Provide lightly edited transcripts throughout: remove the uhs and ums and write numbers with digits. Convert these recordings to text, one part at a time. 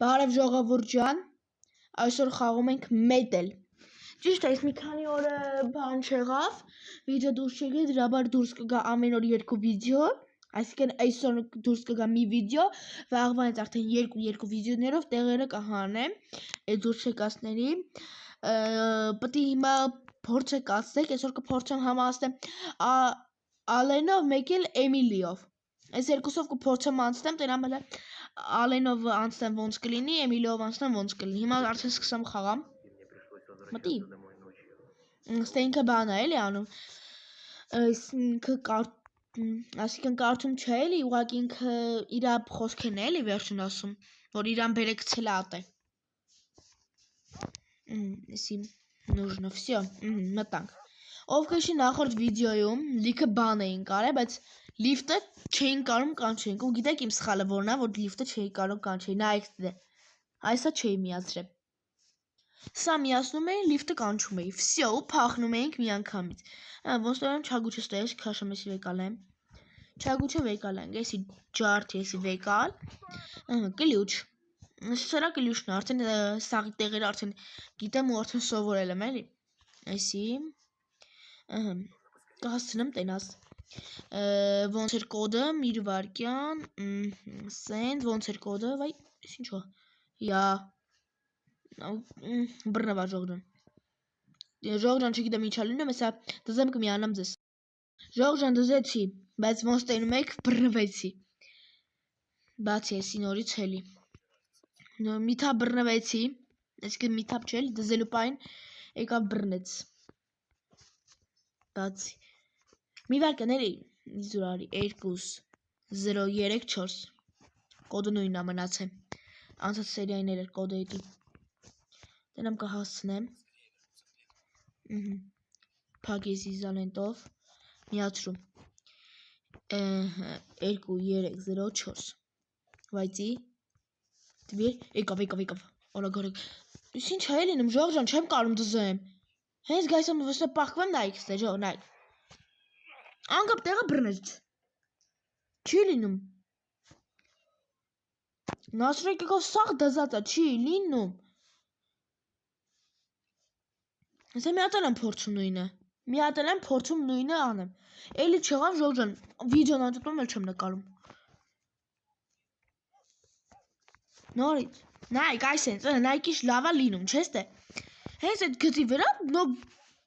Բարև ժողովուրդ ջան, այսօր խաղում ենք մեդել։ Ճիշտ է, ես մի քանի օր բան չեղավ, վիդեո դուրս չեկի, դրա համար դուրս կգա ամեն օր 2 վիդեո, այսինքն այսօր դուրս կգա մի վիդեո, վաղվանից արդեն 2 վիդեոներով տեղերը կհանեմ այդ դուրս եկածների։ Պետք է հիմա փորձ կացնենք, այսօր կփորձեմ համացնեմ Ալենով, մեկ էլ Էմիլիով։ Այս երկուսով կփորձեմ անցնեմ, տենամել է Ալենով անցնեմ ոնց կլինի, Էմիլիով անցնեմ ոնց կլինի։ Հիմա արդեն սկսեմ խաղամ։ Մտի։ Ստե ինքը բան է էլի անում։ Այսինքն կարդում չէ էլի, ուղղակի ինքը իր խոսքերն է էլի վերջին ասում, որ իրան բերեկցել է ատե։ Если нужно, всё, մտանք։ Ով քեշի նախորդ վիդեոյում լիքը բան էին կարել, բայց լիֆտը չէին կարող կանչեին։ Ու գիտեք իմ սխալը որն է, որ լիֆտը չէի կարող կանչեի։ Նայեք դե։ Այսա չէի միացրել։ Սա միացնում էի, լիֆտը կանչում էի։ Всё, ու փախնում էինք միանգամից։ Ոնց որ չագուչը ստես, քաշեմ էսի վեկալեմ։ Չագուչը վեկալենք, էսի ջարդ, էսի վեկալ։ Կլյուչ։ Սրա կլյուչն է, արդեն սաղի տեղերը արդեն գիտեմ ու արդեն սովորել եմ էլի։ Էսի։ Կհասցնեմ տենաս։ Ոնց էր կոդը, մի վայրկյան, send, ոնց էր կոդը, վայ, էս ինչ է։ Յա։ Բռնվա ժողջան։ Ժողջան չգիտեմ ինչա լինում, հեսա դզեմ կմիանամ ձեզ։ Ժողջան դզեցի, բայց ոնց տենում եք բռնվեցի։ Բացի էսի նորից էլի։ Միթա բռնվեցի, այսինքն միթապ չէ, դզելու պայն եկավ բռնեց։ Բացի։ Մի վարկան էլի, իզուրարի 2 0 3 4 կոդը նույնն է մնացել։ Անցած սերիայներ էր կոդը էդի։ Տենամ կհասցնեմ։ Փակես իզալենտով միացրում 2 3 0 4 վայցի եկավ օրագորեք ինչ է լինում ժողջան չեմ կարում դզեմ հենց գայսամ վստե պահկվեմ նայք ստե ժող նայք անգապ տեղը բռնեց չի լինում նասրեք եկավ սաղ դզածա չի լինում հեսա մի հատել եմ փորձում նույնը անեմ էլի չեղավ ժողջան վիդեոն անջատում էլ չեմ նկարում նորից նայք այսենց նայքիշ լավա լինում չես տե հենց այդ գծի վրա նո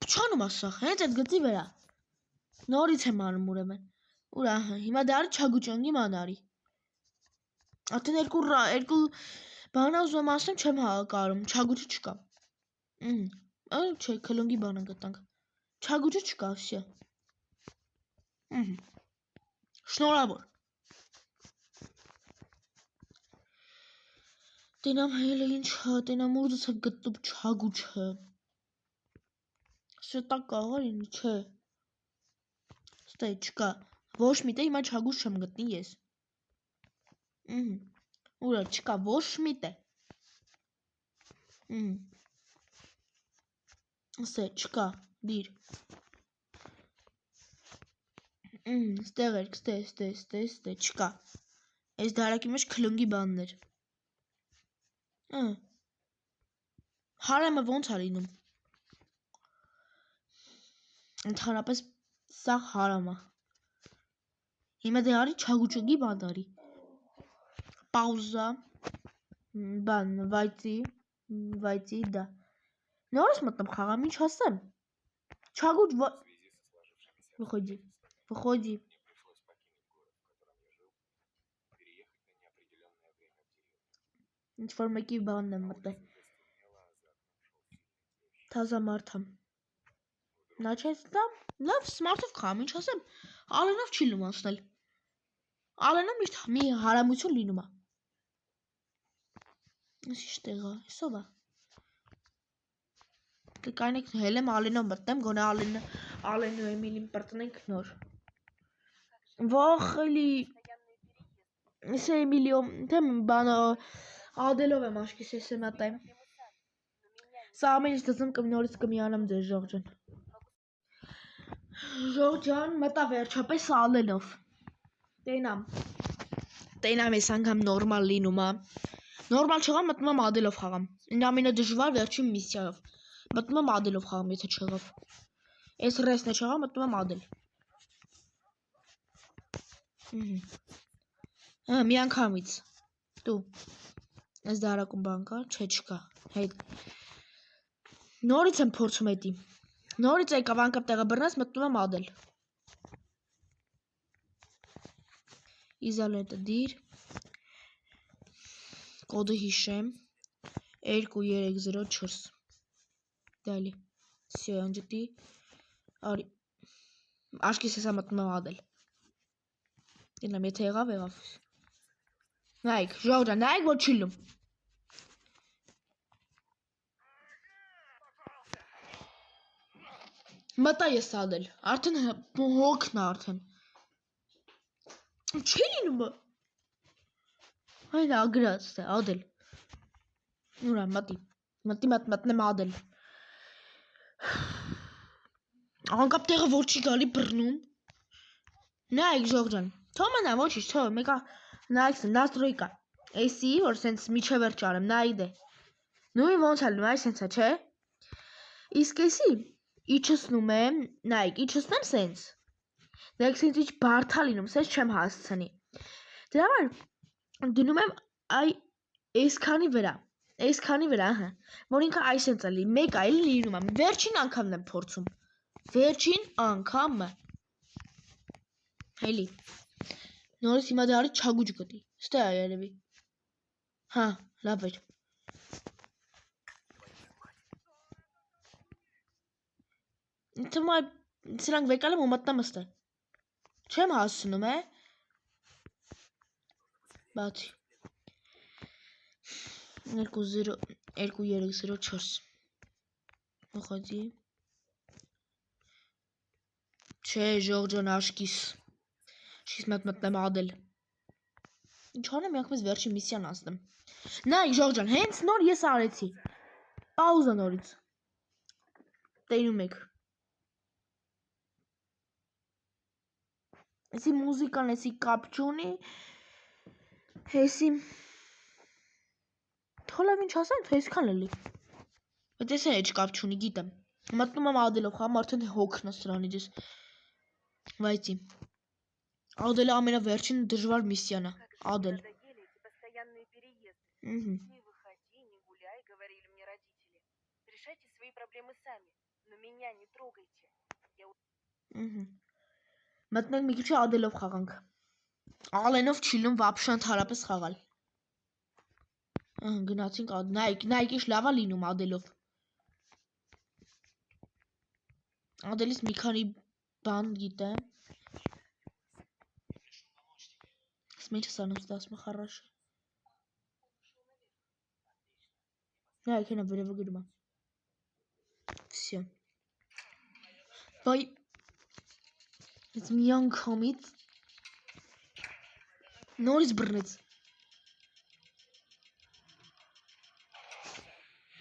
չանում ասախ հենց այդ գծի վրա նորից եմ անում ուրեմն ուրա հիմա դարի չագուճանգի մանարի արդեն երկու բանա ուզում ասեմ չեմ կարում չագուճը չկա չէ քլոնգի բանը գտանք չագուճը չկա всё շնորհավոր տենամ հելը ինչ տենամ ուզս գտուբ չագուճը սետա կարող լինի չէ ստե չկա ոչ միտե հիմա չագուճ չեմ գտնի ես ուրա չկա ոչ միտե Ստե չկա դիր ստեղ էր ստե չկա այս դարակի մեջ քլունգի բաններ հարամը ոնց է լինում ընդհանրապես սա հարամա հիմա դե արի չագուճուգի բան արի պաուզա բան վայցի դա նորից մտնում խաղամ ինչ ասեմ չագուճ выходи ինչ-որ մեկի բանն եմ մտել թազա մարդ եմ նա չես դա լավ սմարթով խաղամ ինչ ասեմ Ալենով չի լինում անցնել Ալենով միշտ մի հարամություն լինում է Այս ինչ տեղա էսով է Կայնեք հելեմ Ալենով մտնեմ գոնե Ալենու Էմիլին պրտնենք նոր Վախելի Ես Էմիլիո թեմ բանը ադելով եմ աշկիս ես եմ ատեմ Սա ամեն ինչ դզում նորից կմիանամ ձեզ ժողջան Ժողջան մտա վերջապես Ալենով Տենամ ես անգամ նորմալ լինում է Նորմալ չեղավ, մտնում եմ ադելով խաղամ։ Ինձ ամենադժվար վերջին միսիայով։ Մտնում եմ ադելով խաղամ, եթե չեղավ։ Այս ռեսն է չեղավ, մտնում եմ ադել։ Մի անգամից։ Դու։ Այս դարակում բան կա, չէ չկա։ Հետ։ Նորից եմ փորձում էդի։ Նորից եկավ անգամ տեղը բռնած, մտնում եմ ադել։ Իզալետը դիր։ Կոդը հիշեմ 2304 Դալի Всё, անջտի արի Աշկիս հեսա մտնում եմ ադել Դինամ, եթե եղավ Նայք, ժողջան, նայք, որ չի լում Մտա ես ադել Արդեն հոգն արդեն Չի լինում Այն ագրած է, ադել Ուրա, մտնեմ ադել Անկապ տեղը որ չի գալի բռնում Նայք ժողջան Թոմանա ոչիշ թո մեկա նայքսը նաստրոյկա Էսի որ սենց միջևեր ճարեմ նայդե Նույն ոնց է լնում այս սենցա չէ Իսկ էսի իջսնում եմ նայք իջսնեմ սենց Դեք սենց իջ բարդա լինում սենց չեմ հասցնի Դրա համար դնում եմ այ այսքանի վրա հա որ ինքը այս սենց է լինի մեկ այլ լինում եմ վերջին անգամն եմ փորձում Վերջին անգամը Հելի Նորից հիմա դարի չագուջ գտի Ստե է երևի Հա լավ էր Թմա սրանք վեկալ եմ ու մտնամ ստե Չեմ հասցնում Բացի 2304 Ուղղադի Չէ ժողջան աշկիս Շիս մտնեմ ադել Ինչ անեմ յանքմեզ վերջին միսիան անցնեմ Նայք ժողջան հենց նոր ես արեցի Պաուզա նորից Տենում եք Էսի մուզիկան էսի կապ չունի Էսի Թոլավ ինչ ասեմ, թե այսքան էլի Բայց ես էջ կապ չունի, գիտեմ Մտնում եմ ադելով խամ, արդեն հոգն է սրանից ես Վայցի Ադելը ամենավերջին դժվար միսիան է Ադել Մտնենք մի քիչ ադելով խաղանք Ալենով չիլում վապշը ընդհանրապես խաղալ Գնացինք նայք ինչ լավ է լինում ադելով Ադելից մի քանի բան գիտեմ Սմիջը սանում ստասմը խարաշ Նայք հենա վերևը գրում է Всё Բայ Ես մի անգամից Նորից բռնեց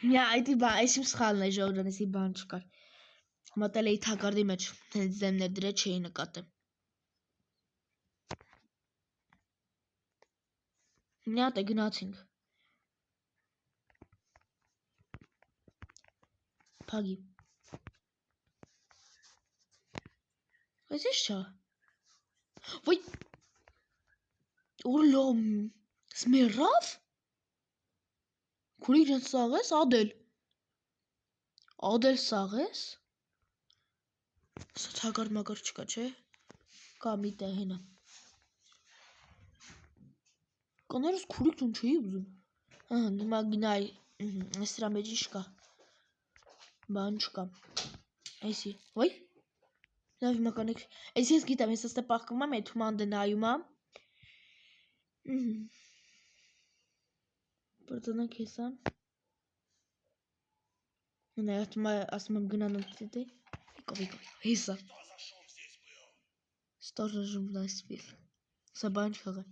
Միա այդի բան, այս իմ սխալն է ժողջան, էսի բան չկար Մտել էի թակարդի մեջ, հենց ձեմներ դրե չէի նկատեմ Մի հատ է գնացինք Փագի Այս ինչ չա Ոյ Օրլոմ Սմերավ Քուրի ջան սաղ ես ադել Ադել սաղ ես Սա թակարդ մակար չկա չէ Կա մի տեղ հենա Կաներս քուրիկ ջան չէի ուզում Հիմա գնայ Այս սրա մեջ ինչ կա Բան չկա Էսի Ոյ Լավ հիմա կանեք Էս ես գիտեմ ես աստե պաղկում եմ էդ հուման դնայում եմ Պրծանանք հեսան Նայ ասում եմ գնանոց դե Իկով հեսա Ստորժում նասվիլ Սա բան չաղը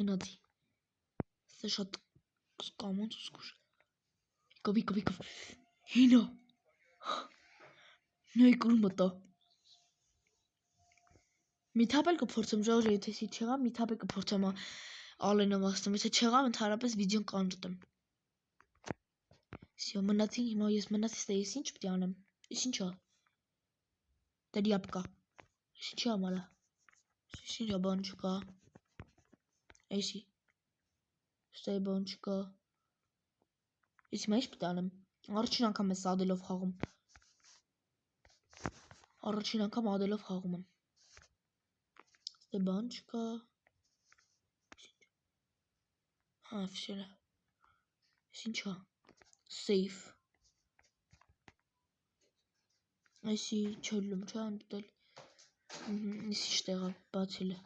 Գնադի Սա շատ կամոնց ու սկուշ Իկով Հինո Նայք ուր մտա Մի թափ էլ կփորձեմ Ժորժը, եթե չի չեղա, մի թափ էլ կփորձեմ Ալենով ասեմ, եթե չեղա, ընդհանրապես վիդեոն կանջտեմ։ Всё, մնացին հիմա ես մնացից թե ես ինչ պետք է անեմ։ Ես ինչա։ Դերյապկա։ Ես ինչի ամալա։ Ես ինչա բան չկա։ Էսի։ Ստե բան չկա։ Ես հիմա ինչ պետք է անեմ։ Առաջին անգամ եմ սադելով խաղում։ Առաջին անգամ ադելով խաղում եմ։ Ստե բան չկա։ Հա, всё։ Ես ինչա։ Safe։ Այսի չելում չէ անդտել։ Ես ինչ տեղա բացել է։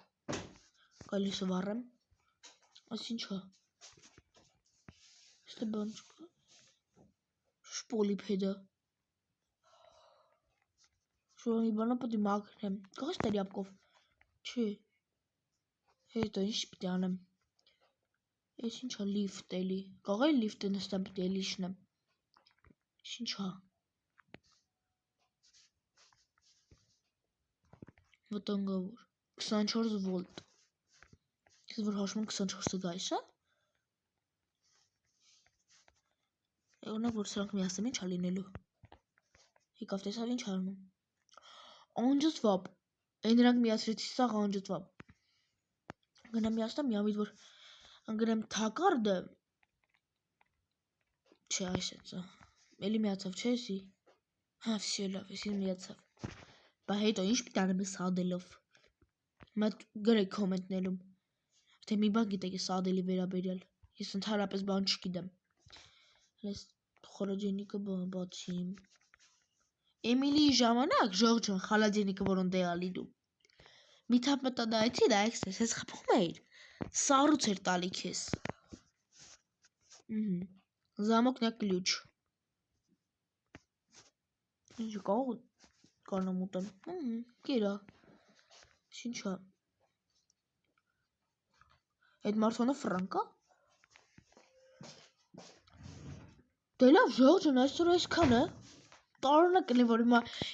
Գալիս վառեմ։ Այս ինչա։ Ստե բան չկա։ Շպոլիպեդը։ Շորի բանա պետք է մաքրեմ։ Կողս տերյապկով։ Չի։ Հետո ինչ պետք է անեմ։ Ես ինչա լիֆտ էլի։ Կարող է լիֆտը նստեմ պետք է էլի շնեմ։ Ես ինչա։ Վտանգավոր 24 վոլտ։ Ես որ հաշվում եմ 24-ը գայս է։ Օրինակ որ սրանք միասին ինչ է լինելու։ Եկավ տեսավ ինչ անում։ Անջատվապ։ Այն նրանք միացրեցի սաղ անջատվապ։ Գնամ միացնեմ միամիտ որ անգրեմ թակարդը։ Չէ, այս է ծա։ Էլի միացավ չէ էսի։ Հա, всё լավ, էսի միացավ։ Բա հետո ինչ պետք է անեմ սադելով։ Մատ գրեք կոմենտներում։ Թե մի բան գիտեք սադելի վերաբերյալ։ Ես ընդհանրապես բան չգիտեմ։ Ես խորոջենիկը բացիմ։ Էմիլիի ժամանակ Ժորժն խալաջենիկը որոն դեա լինում։ Մի թափ մտա դայցի դա էքսես, ես խփում էիր։ Սառուց էր տալի քեզ։ Замок на ключ։ Ինչ կարող կանամ ուտեմ։ Կերա։ Ինչա։ Այդ մարդոնը ֆրանկա։ Դե լավ Ժորժն այսօր այսքան է։ Տարօրինակ կլինի որ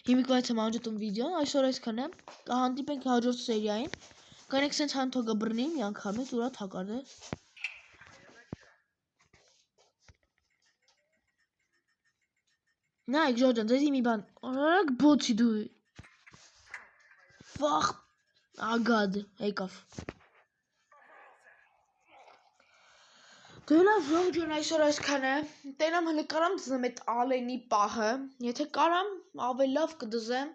հիմիկվայց եմ անջատում վիդեոն, այսօր այսքան է։ Կհանդիպենք հաջորդ սերիային։ Կանեք սենց հանթոգը բռնի մի անգամից ուրա թակարդ է։ Նայեք Ժորժան, ձեզի մի բան։ Արագ բոցի դու։ Վախ ագադ եկավ։ Դե լավ Ժորժն այսօր այսքան է։ Տենամ հələ կարամ դզեմ այդ Ալենի պահը։ Եթե կարամ ավելի լավ կդզեմ։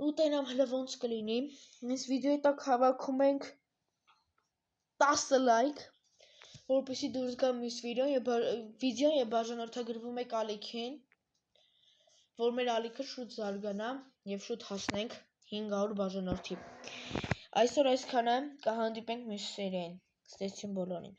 Ու տենամ հələ ոնց կլինի։ Այս վիդեոյի տակ հավաքում ենք 10 լայք, որպեսզի դուրս գա մյուս վիդեոն եւ բաժանորդագրվում եք ալիքին, որ մեր ալիքը շուտ զարգանա եւ շուտ հասնենք 500 բաժանորդի։ Այսօր այսքան է, կհանդիպենք մյուս սերիային։ Ստեցություն բոլորին։